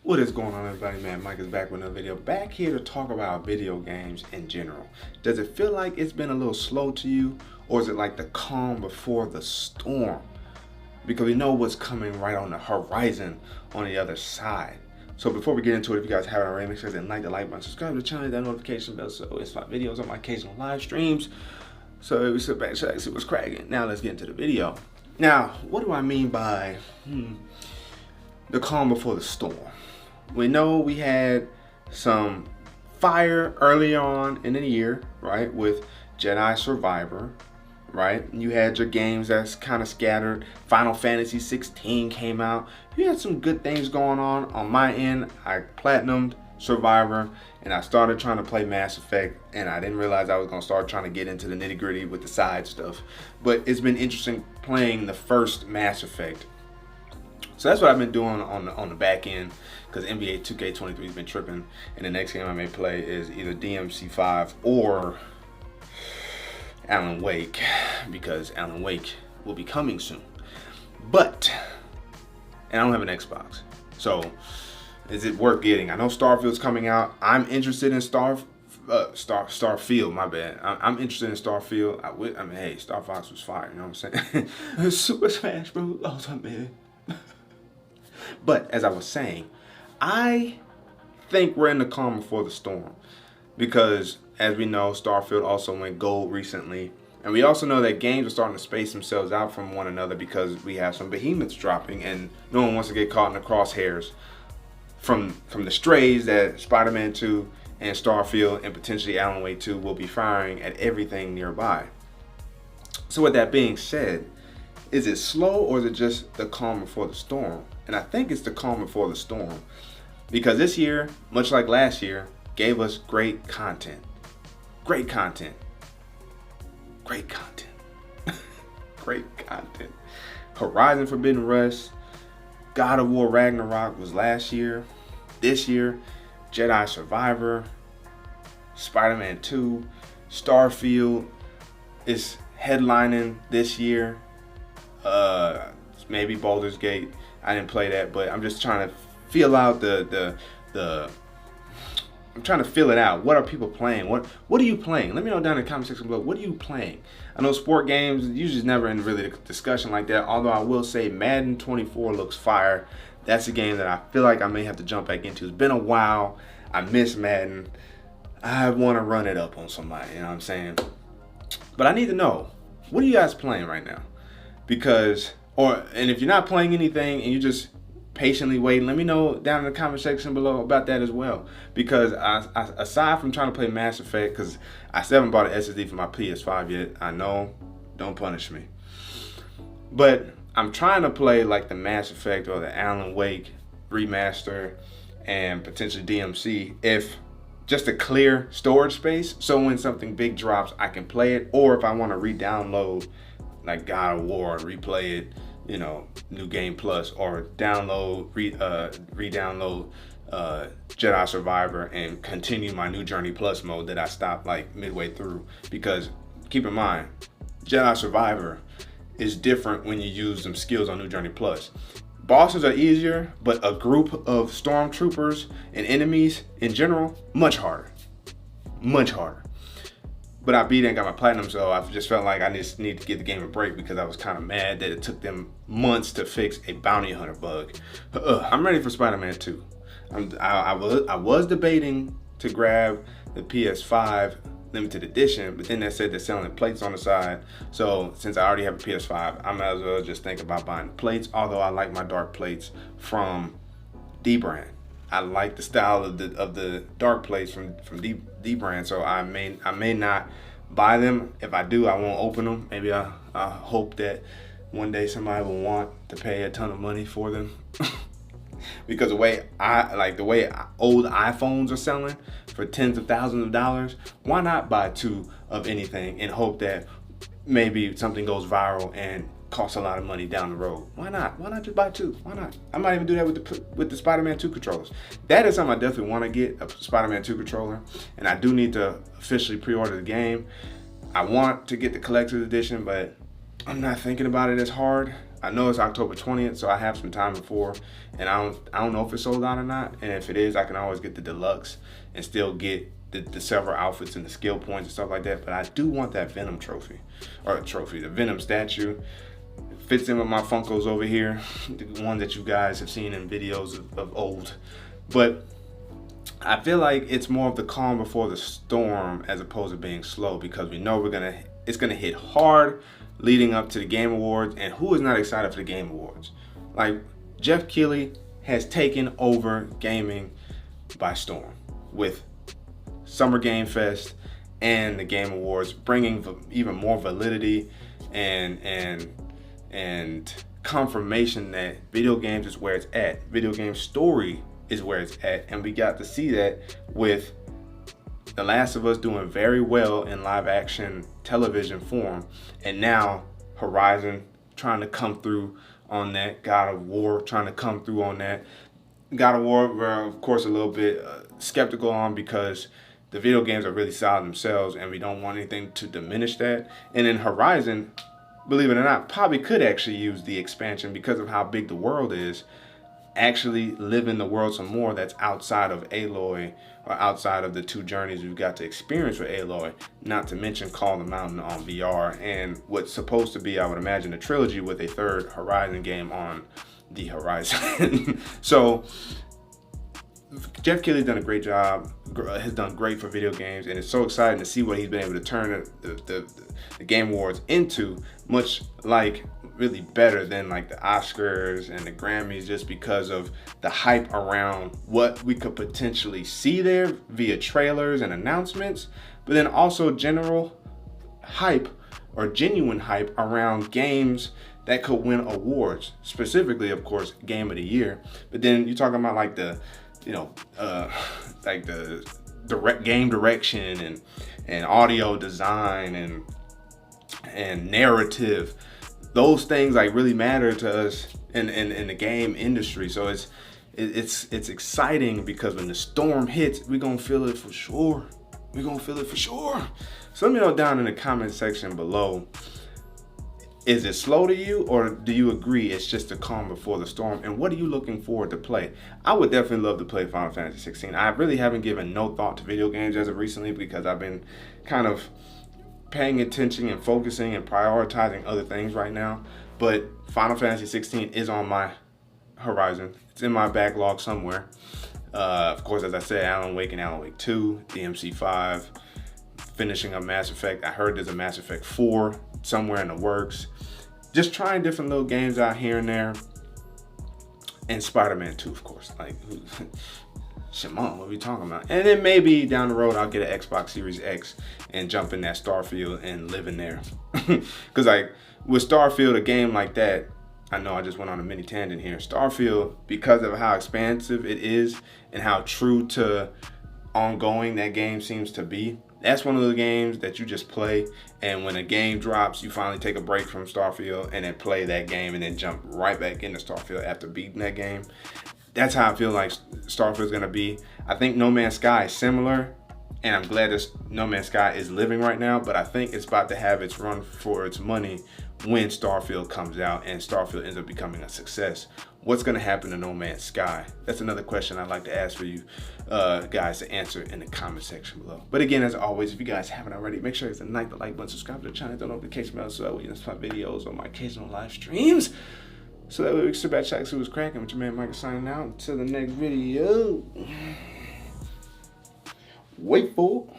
What is going on, everybody? Man, Mike is back with another video. Back here to talk about video games in general. Does it feel like it's been a little slow to you, or is it like the calm before the storm? Because we know what's coming right on the horizon on the other side. So before we get into it, if you guys haven't already, make sure to like the like button, subscribe to the channel, hit that notification bell so it's my videos on my occasional live streams. So we sit back, check, see what's cracking. Now let's get into the video. Now, what do I mean by the calm before the storm? We know we had some fire early on in the year, right, with Jedi Survivor, right? You had your games that's kind of scattered. Final Fantasy 16 came out. You had some good things going on my end. I platinumed Survivor, and I started trying to play Mass Effect, and I didn't realize I was going to start trying to get into the nitty-gritty with the side stuff. But it's been interesting playing the first Mass Effect. So that's what I've been doing on the back end, because NBA 2K23 has been tripping, and the next game I may play is either DMC5 or Alan Wake, because Alan Wake will be coming soon. But, and I don't have an Xbox, so is it worth getting? I know Starfield's coming out. I'm interested in Starfield, my bad. I'm interested in Starfield. I mean, hey, Star Fox was fire, you know what I'm saying? Super Smash Bros. Awesome, man. But as I was saying, I think we're in the calm before the storm, because as we know, Starfield also went gold recently, and we also know that games are starting to space themselves out from one another because we have some behemoths dropping, and no one wants to get caught in the crosshairs from the strays that Spider-Man 2 and Starfield and potentially Alan Wake 2 will be firing at everything nearby. So with that being said, is it slow, or is it just the calm before the storm? And I think it's the calm before the storm, because this year, much like last year, gave us great content. Great content. Great content. Great content. Horizon Forbidden West, God of War Ragnarok was last year. This year, Jedi Survivor, Spider-Man 2, Starfield is headlining this year. Maybe Baldur's Gate. I didn't play that, but I'm just trying to feel out I'm trying to feel it out. What are people playing? What are you playing? Let me know down in the comment section below. What are you playing? I know sport games usually never in really a discussion like that. Although I will say Madden 24 looks fire. That's a game that I feel like I may have to jump back into. It's been a while. I miss Madden. I want to run it up on somebody. You know what I'm saying? But I need to know, what are you guys playing right now? Because, and if you're not playing anything and you're just patiently waiting, let me know down in the comment section below about that as well. Because aside from trying to play Mass Effect, because I still haven't bought an SSD for my PS5 yet. I know, don't punish me. But I'm trying to play like the Mass Effect or the Alan Wake remaster and potentially DMC, if just to clear storage space, so when something big drops, I can play it. Or if I want to re-download like God of War, replay it, you know, New Game Plus, or download, re-download Jedi Survivor and continue my New Journey Plus mode that I stopped like midway through. Because keep in mind, Jedi Survivor is different when you use them skills on New Journey Plus. Bosses are easier, but a group of stormtroopers and enemies in general, much harder. Much harder. But I beat it and got my platinum, so I just felt like I just need to give the game a break, because I was kind of mad that it took them months to fix a bounty hunter bug. I'm ready for Spider-Man 2. I was debating to grab the PS5 limited edition, but then they said they're selling plates on the side. So since I already have a PS5, I might as well just think about buying the plates, although I like my dark plates from D brand. I like the style of the dark plates from D brand, so I may not buy them. If I do, I won't open them. Maybe I hope that one day somebody will want to pay a ton of money for them. Because the way old iPhones are selling for tens of thousands of dollars, why not buy two of anything and hope that maybe something goes viral and costs a lot of money down the road? Why not? Why not just buy two? Why not? I might even do that with the Spider-Man 2 controllers. That is something I definitely want to get, a Spider-Man 2 controller, and I do need to officially pre-order the game. I want to get the collector's edition, but I'm not thinking about it as hard. I know it's October 20th, so I have some time before, and I don't know if it's sold out or not. And if it is, I can always get the deluxe and still get the several outfits and the skill points and stuff like that. But I do want that Venom trophy, the Venom statue. Fits in with my Funkos over here, the one that you guys have seen in videos of old. But I feel like it's more of the calm before the storm as opposed to being slow, because we know it's gonna hit hard leading up to the Game Awards. And who is not excited for the Game Awards? Like, Jeff Keighley has taken over gaming by storm with Summer Game Fest and the Game Awards, bringing even more validity and confirmation that video games is where it's at. Video game story is where it's at. And we got to see that with The Last of Us doing very well in live action television form. And now Horizon trying to come through on that. God of War trying to come through on that. God of War, we're of course a little bit skeptical on, because the video games are really solid themselves and we don't want anything to diminish that. And then Horizon, believe it or not, probably could actually use the expansion because of how big the world is. Actually live in the world some more that's outside of Aloy, or outside of the two journeys we've got to experience with Aloy. Not to mention Call of the Mountain on VR, and what's supposed to be, I would imagine, a trilogy with a third Horizon game on the horizon. So Jeff Keighley's done a great job, has done great for video games, and it's so exciting to see what he's been able to turn the Game Awards into, much like really better than like the Oscars and the Grammys, just because of the hype around what we could potentially see there via trailers and announcements, but then also general hype or genuine hype around games that could win awards, specifically, of course, Game of the Year. But then you're talking about like the like the game direction and audio design and narrative. Those things like really matter to us in the game industry. So it's exciting, because when the storm hits, we're gonna feel it for sure. We're gonna feel it for sure. So let me know down in the comment section below, is it slow to you, or do you agree it's just the calm before the storm? And what are you looking forward to play? I would definitely love to play Final Fantasy 16. I really haven't given no thought to video games as of recently, because I've been kind of paying attention and focusing and prioritizing other things right now. But Final Fantasy 16 is on my horizon. It's in my backlog somewhere. Of course, as I said, Alan Wake and Alan Wake 2, DMC 5, finishing up Mass Effect. I heard there's a Mass Effect 4 somewhere in the works. Just trying different little games out here and there. And Spider-Man 2, of course. Like, Shimon, what are we talking about? And then maybe down the road I'll get an Xbox Series X and jump in that Starfield and live in there. Because like with Starfield, a game like that, I know I just went on a mini tangent here. Starfield, because of how expansive it is and how true to ongoing that game seems to be, that's one of the games that you just play, and when a game drops, you finally take a break from Starfield and then play that game and then jump right back into Starfield after beating that game. That's how I feel like Starfield's gonna be. I think No Man's Sky is similar, and I'm glad that No Man's Sky is living right now, but I think it's about to have its run for its money when Starfield comes out and Starfield ends up becoming a success. What's gonna happen to No Man's Sky? That's another question I'd like to ask for you guys to answer in the comment section below. But again, as always, if you guys haven't already, make sure to hit the like button, subscribe to the channel, turn on notification bell so that way you don't miss my videos or my occasional live streams. So that way we can sit back, check, see what's cracking. With your man Micah signing out. Until the next video. Wait for it.